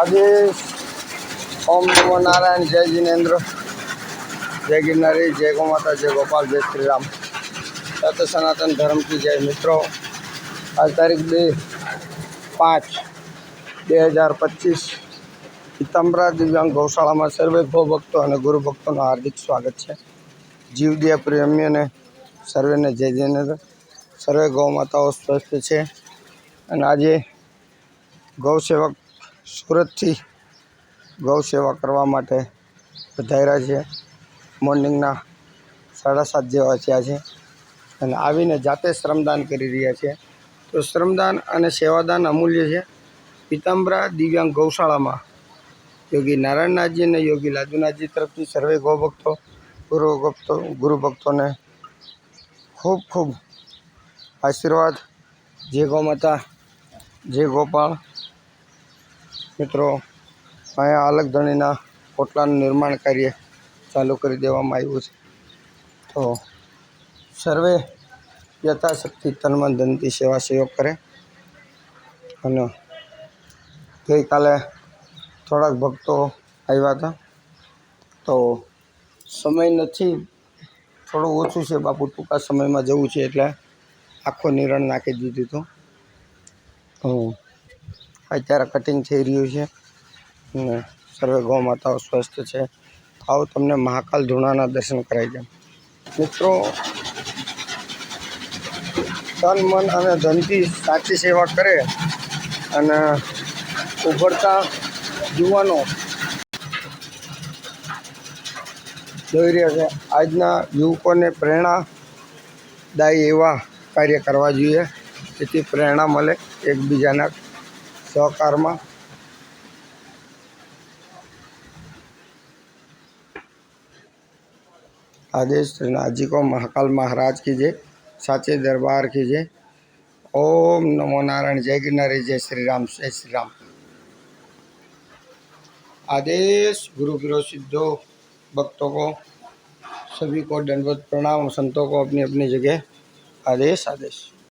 आदेश। ओम नमो नारायण। जय जिनेन्द्र, जय गिरनारी, जय गौ माता, जय गोपाल, जय श्री राम। सत्य सनातन धर्म की जय। मित्रों, आज तारीख 2/5/2025 पीताम्बरा दिव्यांग गौशाला में सर्वे गौ भक्तों और गुरु भक्तों हार्दिक स्वागत है। जीवदया प्रेमियों ने सर्वे ने जय जिनेन्द्र। सर्वे गौ माताओं स्वस्थ है। आज गौसेवक सूरत थी गौ सेवा करवा माटे पधार्या छे। मॉर्निंगना 7:30 जेवा थया छे अने आवीने जाते श्रमदान करी रह्या छे। तो श्रमदान अने सेवादान अमूल्य है। पीताम्बरा दिव्यांग गौशाला में योगी नारायणनाथजी ने योगी लादुनाथजी तरफथी सर्वे गौ भक्तों गुरु भक्तों ने खूब खूब आशीर्वाद। जय गौ माता, जय गोपाल। मित्रों, अँ अलग धणीना पोटलाનું निर्माण कार्य चालू कर देवामां आव्युं छे। तो सर्वे यथाशक्ति तन मन धनथी सेवा सहयोग करे। अने गई काले थोड़ा भक्तों आव्या था तो समय नहीं, थोड़ो ओछुं छे बापू, टूंका समय में जवुं छे एटले आखो निरण नाखी दीधुं हतुं। अत्यारे कटिंग थई रह्युं छे। सर्वे गौ माताओं स्वस्थ है। आओ तमने महाकाल धूणाना दर्शन कराई दें। मित्रों, तन मन और धन थी साची सेवा करे अने उभरता युवानों जोई रह्या छे। आजना युवकों ने प्रेरणादायी एवा कार्य करवा जोईए जेथी प्रेरणा मळे एकबीजाना सहकार में। आदेश श्रीनाथजी को, महाकाल महाराज की जय, साचे दरबार की जय। ओम नमो नारायण। जय गिरनारी, जय श्री राम, जय श्री राम। आदेश गुरु गिरो सिद्धो भक्तों को, सभी को दंडवत प्रणाम। संतों को अपनी अपनी जगह आदेश। आदेश।